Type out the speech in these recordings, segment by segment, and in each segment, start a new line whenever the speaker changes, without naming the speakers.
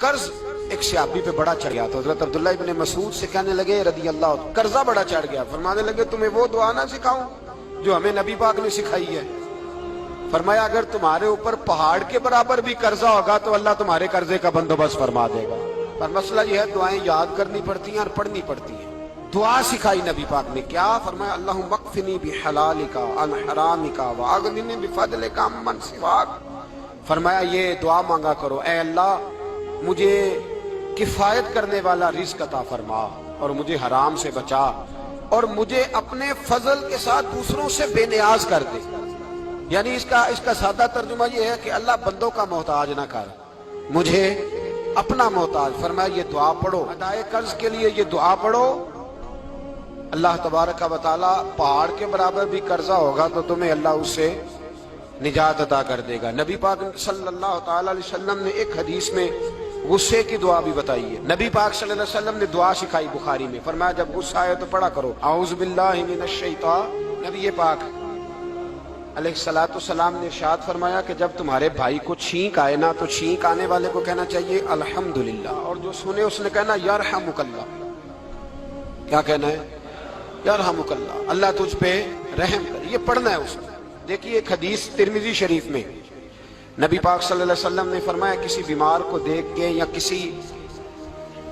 कर्ज एक सहाबी पे बड़ा चढ़ गया। तो हजरत अब्दुल्ला इब्ने मसूद से कहने लगे रदी अल्लाह, कर्जा बड़ा चढ़ गया। फरमाने लगे तुम्हें वो दुआ ना सिखाऊं जो हमें नबी पाक ने सिखाई है। फरमाया अगर तुम्हारे ऊपर पहाड़ के बराबर भी कर्जा होगा तो अल्लाह तुम्हारे कर्जे का बंदोबस्त फरमा देगा। पर मसला यह है दुआएं याद करनी पड़ती हैं और पढ़नी पड़ती हैं। दुआ सिखाई नबी पाक ने, क्या फरमाया? अल्लाहुम्मा मक्फिनी बिहलालिका अन हरामिका व अगनिनी बिफदलिका अम्मन सिवाक। फरमाया ये दुआ मांगा करो, ऐ अल्लाह मुझे किफायत करने वाला रिज़्क अता फरमा और मुझे हराम से बचा और मुझे अपने फजल के साथ दूसरों से बेनियाज कर दे। यानी इसका सादा तर्जुमा ये है कि अल्लाह बंदों का मोहताज ना कर, मुझे अपना मोहताज। फरमाया ये दुआ पढ़ो, अदाए कर्ज के लिए ये दुआ पढ़ो। अल्लाह तबारक व तआला पहाड़ के बराबर भी कर्जा होगा तो तुम्हें अल्लाह उससे निजात अता कर देगा। नबी पाक सल्लल्लाहु तआला अलैहि वसल्लम ने एक हदीस में गुस्से की दुआ भी बताई है। नबी पाक सल्लल्लाहु अलैहि वसल्लम ने दुआ सिखाई बुखारी में। फरमाया जब गुस्सा आए तो पढ़ा करो औज़ु बिल्लाहि मिनश शैतान। नबी पाक अलैहिस्सलातु वस्सलाम ने इरशाद फरमाया कि जब तुम्हारे भाई को छींक आए ना तो छींक आने वाले को कहना चाहिए अल्हम्दुलिल्लाह, और जो सुने उसने कहना यरहमुकल्लाह। क्या कहना है? यरहमुकल्लाह, अल्लाह तुझ पे रहम करे। ये पढ़ना है उसमें। देखिए एक हदीस तिरमिज़ी शरीफ में नबी पाक सल्लल्लाहु अलैहि वसल्लम ने फरमाया किसी बीमार को देख के या किसी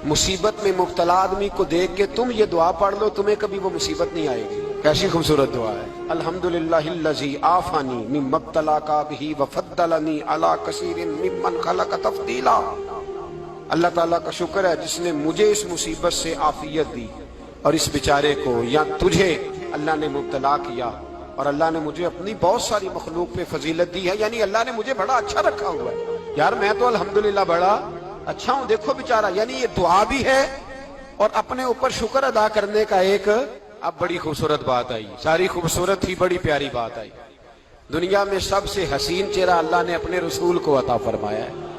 मुसीबत में मुब्तला आदमी को देख के तुम ये दुआ पढ़ लो, तुम्हें कभी वो मुसीबत नहीं आएगी। कैसी खूबसूरत दुआ है। अल्हम्दुलिल्लाहिल्लज़ी आफानी मिम्मा इब्तलाका बिही व फद्दलनी अला कसीरिन मिम्मन खलक़ तफ़दीला। अल्लाह ताला का शुक्र है जिसने मुझे इस मुसीबत से आफियत दी और इस बेचारे को या तुझे अल्लाह ने मुब्तला किया और अल्लाह ने मुझे अपनी बहुत सारी मखलूक पे फजीलत दी है। यानी अल्लाह ने मुझे बड़ा अच्छा रखा हुआ है। यार मैं तो अल्हम्दुलिल्लाह बड़ा अच्छा हूं, देखो बेचारा। यानी ये दुआ भी है और अपने ऊपर शुक्र अदा करने का एक अब बड़ी खूबसूरत बात आई। सारी खूबसूरत ही बड़ी प्यारी बात आई। दुनिया में सबसे हसीन चेहरा अल्लाह ने अपने रसूल को अता फरमाया है।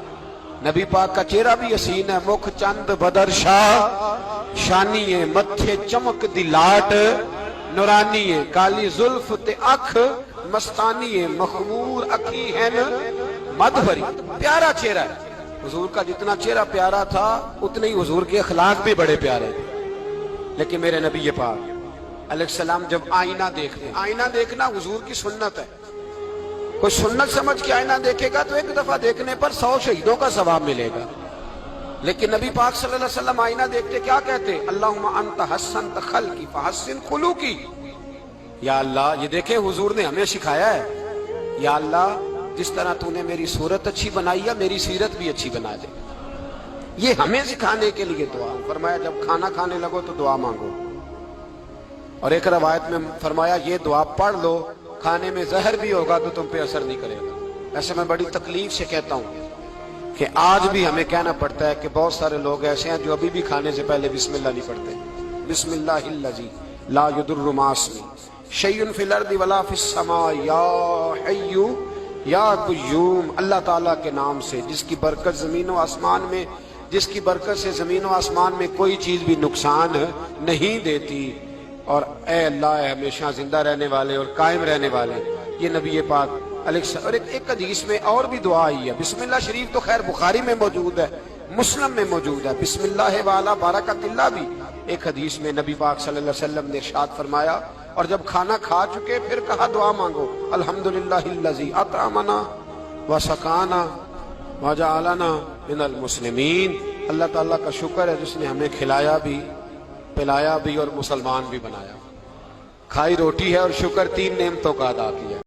नबी पाक का चेहरा भी हसीन है। मुख चंद बदर शाह शानी है, मत्थे चमक दी लाट नूरानी है, काली जुल्फ ते अख मस्तानी है, मखमूर अखी है मधुरी। प्यारा चेहरा है हुजूर का। जितना चेहरा प्यारा था उतने ही हुजूर के अखलाक भी बड़े प्यारे थे। लेकिन मेरे नबी पाक अलैहिस्सलाम जब आईना देखते, आईना देखना हुजूर की सुन्नत है। कोई सुन्नत समझ के आईना देखेगा तो एक दफा देखने पर 100 शहीदों का सवाब मिलेगा। लेकिन नबी पाक सल्लल्लाहु अलैहि वसल्लम आईना देखते क्या कहते? अल्लाहुम्मा अंता हस्सनत खल्की फहस्सिन खुलूकी। या अल्लाह, ये देखे हुजूर ने हमें सिखाया है। या अल्लाह जिस तरह तूने मेरी सूरत अच्छी बनाई है मेरी सीरत भी अच्छी बना दे। ये हमें सिखाने के लिए दुआ। फरमाया जब खाना खाने लगो तो दुआ मांगो। और एक रवायत में फरमाया ये दुआ पढ़ लो, खाने में जहर भी होगा तो तुम पे असर नहीं करेगा। ऐसे मैं बड़ी तकलीफ से कहता हूँ कि आज भी हमें कहना पड़ता है कि बहुत सारे लोग ऐसे हैं जो अभी भी खाने से पहले बिस्मिल्लाह नहीं पढ़ते। बिस्मिल्लाहिल्लज़ी ला युदुर्रु मास्मी शैउन फिल अर्दि वला फिस समा या हय्यु या क़य्यूम। अल्लाह ताला के नाम से जिसकी बरकत ज़मीन व आसमान में, जिसकी बरकत से ज़मीन व आसमान में कोई चीज़ भी नुकसान नहीं देती। और ए अल्लाह हमेशा जिंदा रहने वाले और कायम रहने वाले। ये नबी पाक और एक हदीस में और भी दुआ आई है। बिस्मिल्लाह शरीफ तो खैर बुखारी में मौजूद है, मुस्लिम में मौजूद है। बिस्मिल्लाह वाला बारकतिल्लाह भी एक हदीस में नबी पाक सल्लल्लाहु अलैहि वसल्लम ने इरशाद फरमाया। और जब खाना खा चुके फिर कहा दुआ मांगो अल्हम्दुलिल्लाहिल्लज़ी अतअमना व सकाना व जअलना मिनल मुस्लिमीन। अल्लाह ताला का शुक्र है जिसने हमें खिलाया भी, पिलाया भी और मुसलमान भी बनाया। खाई रोटी है और शुक्र 3 नेमतों का अदा किया।